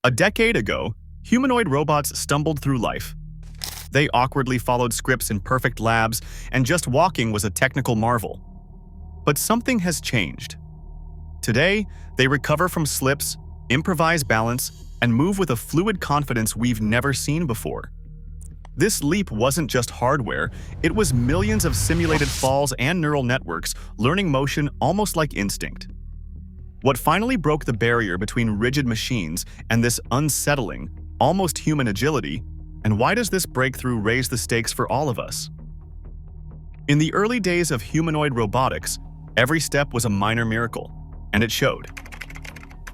A decade ago, humanoid robots stumbled through life. They awkwardly followed scripts in perfect labs, and just walking was a technical marvel. But something has changed. Today, they recover from slips, improvise balance, and move with a fluid confidence we've never seen before. This leap wasn't just hardware, it was millions of simulated falls and neural networks learning motion almost like instinct. What finally broke the barrier between rigid machines and this unsettling, almost human agility, and why does this breakthrough raise the stakes for all of us? In the early days of humanoid robotics, every step was a minor miracle, and it showed.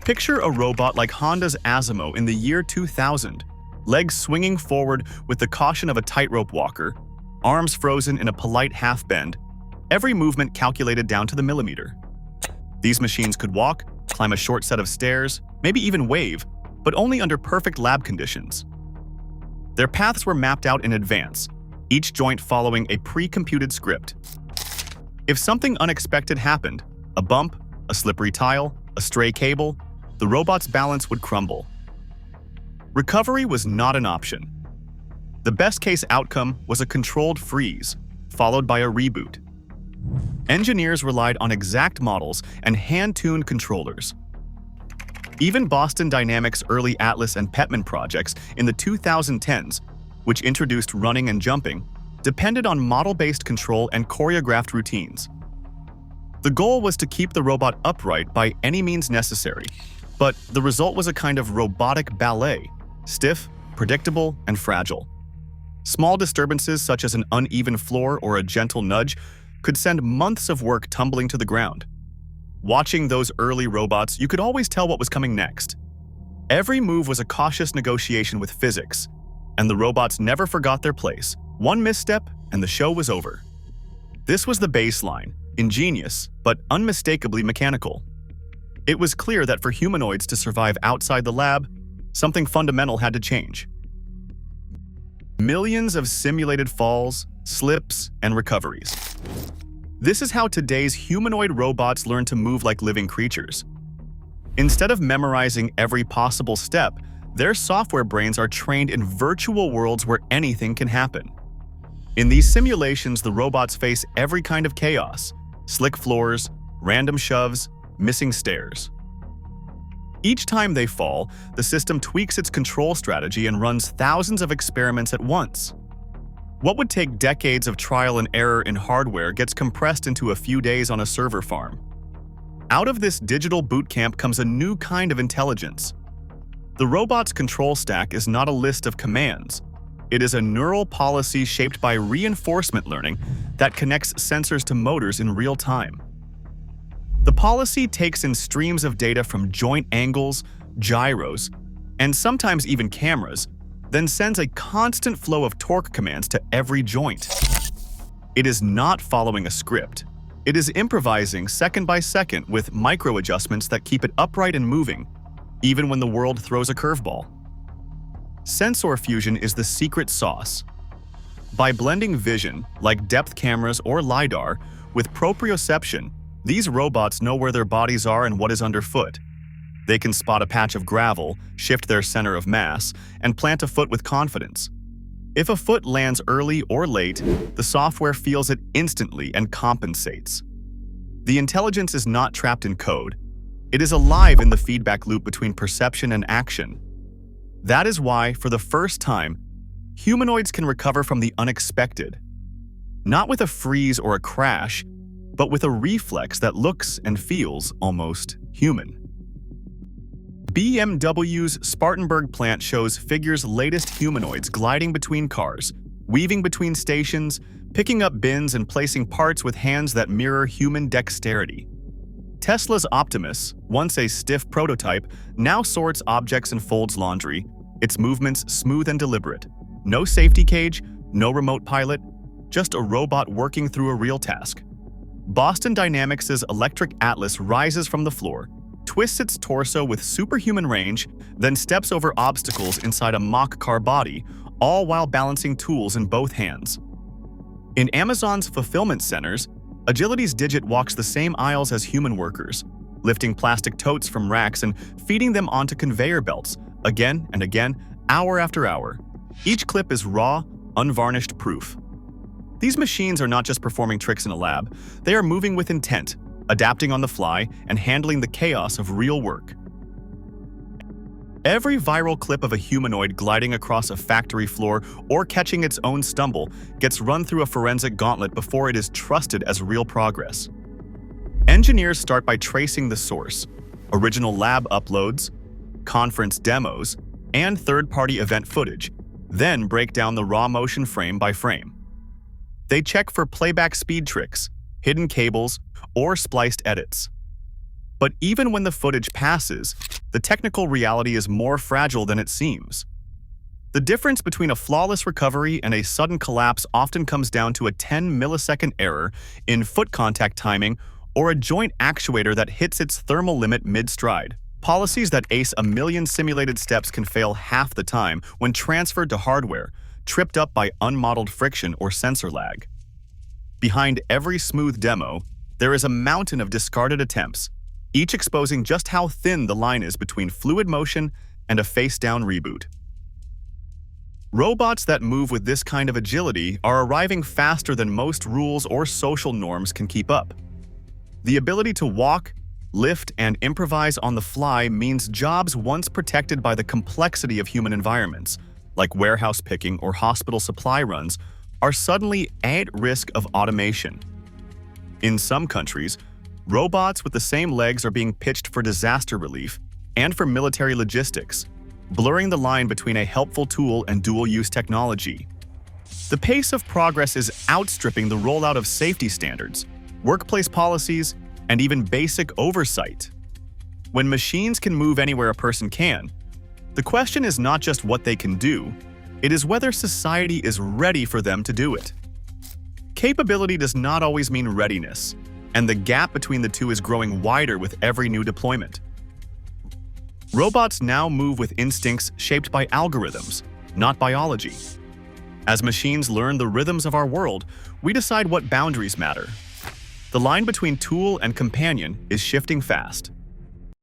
Picture a robot like Honda's Asimo in the year 2000, legs swinging forward with the caution of a tightrope walker, arms frozen in a polite half-bend, every movement calculated down to the millimeter. These machines could walk, climb a short set of stairs, maybe even wave, but only under perfect lab conditions. Their paths were mapped out in advance, each joint following a pre-computed script. If something unexpected happened, a bump, a slippery tile, a stray cable, the robot's balance would crumble. Recovery was not an option. The best-case outcome was a controlled freeze, followed by a reboot. Engineers relied on exact models and hand-tuned controllers. Even Boston Dynamics' early Atlas and Petman projects in the 2010s, which introduced running and jumping, depended on model-based control and choreographed routines. The goal was to keep the robot upright by any means necessary, but the result was a kind of robotic ballet, stiff, predictable, and fragile. Small disturbances such as an uneven floor or a gentle nudge could send months of work tumbling to the ground. Watching those early robots, you could always tell what was coming next. Every move was a cautious negotiation with physics, and the robots never forgot their place. One misstep, and the show was over. This was the baseline, ingenious, but unmistakably mechanical. It was clear that for humanoids to survive outside the lab, something fundamental had to change. Millions of simulated falls, slips, and recoveries. This is how today's humanoid robots learn to move like living creatures. Instead of memorizing every possible step, their software brains are trained in virtual worlds where anything can happen. In these simulations, the robots face every kind of chaos: slick floors, random shoves, missing stairs. Each time they fall, the system tweaks its control strategy and runs thousands of experiments at once. What would take decades of trial and error in hardware gets compressed into a few days on a server farm. Out of this digital boot camp comes a new kind of intelligence. The robot's control stack is not a list of commands. It is a neural policy shaped by reinforcement learning that connects sensors to motors in real time. The policy takes in streams of data from joint angles, gyros, and sometimes even cameras, then sends a constant flow of torque commands to every joint. It is not following a script. It is improvising second by second with micro-adjustments that keep it upright and moving, even when the world throws a curveball. Sensor fusion is the secret sauce. By blending vision, like depth cameras or LiDAR, with proprioception, these robots know where their bodies are and what is underfoot. They can spot a patch of gravel, shift their center of mass, and plant a foot with confidence. If a foot lands early or late, the software feels it instantly and compensates. The intelligence is not trapped in code. It is alive in the feedback loop between perception and action. That is why, for the first time, humanoids can recover from the unexpected. Not with a freeze or a crash, but with a reflex that looks and feels almost human. BMW's Spartanburg plant shows Figure's latest humanoids gliding between cars, weaving between stations, picking up bins and placing parts with hands that mirror human dexterity. Tesla's Optimus, once a stiff prototype, now sorts objects and folds laundry, its movements smooth and deliberate. No safety cage, no remote pilot, just a robot working through a real task. Boston Dynamics' electric Atlas rises from the floor, twists its torso with superhuman range, then steps over obstacles inside a mock car body, all while balancing tools in both hands. In Amazon's fulfillment centers, Agility's Digit walks the same aisles as human workers, lifting plastic totes from racks and feeding them onto conveyor belts, again and again, hour after hour. Each clip is raw, unvarnished proof. These machines are not just performing tricks in a lab, they are moving with intent, adapting on the fly, and handling the chaos of real work. Every viral clip of a humanoid gliding across a factory floor or catching its own stumble gets run through a forensic gauntlet before it is trusted as real progress. Engineers start by tracing the source, original lab uploads, conference demos, and third-party event footage, then break down the raw motion frame by frame. They check for playback speed tricks, hidden cables, or spliced edits. But even when the footage passes, the technical reality is more fragile than it seems. The difference between a flawless recovery and a sudden collapse often comes down to a 10-millisecond error in foot contact timing or a joint actuator that hits its thermal limit mid-stride. Policies that ace a million simulated steps can fail half the time when transferred to hardware, tripped up by unmodeled friction or sensor lag. Behind every smooth demo, there is a mountain of discarded attempts, each exposing just how thin the line is between fluid motion and a face-down reboot. Robots that move with this kind of agility are arriving faster than most rules or social norms can keep up. The ability to walk, lift, and improvise on the fly means jobs once protected by the complexity of human environments, like warehouse picking or hospital supply runs, are suddenly at risk of automation. In some countries, robots with the same legs are being pitched for disaster relief and for military logistics, blurring the line between a helpful tool and dual-use technology. The pace of progress is outstripping the rollout of safety standards, workplace policies, and even basic oversight. When machines can move anywhere a person can, the question is not just what they can do, it is whether society is ready for them to do it. Capability does not always mean readiness, and the gap between the two is growing wider with every new deployment. Robots now move with instincts shaped by algorithms, not biology. As machines learn the rhythms of our world, we decide what boundaries matter. The line between tool and companion is shifting fast.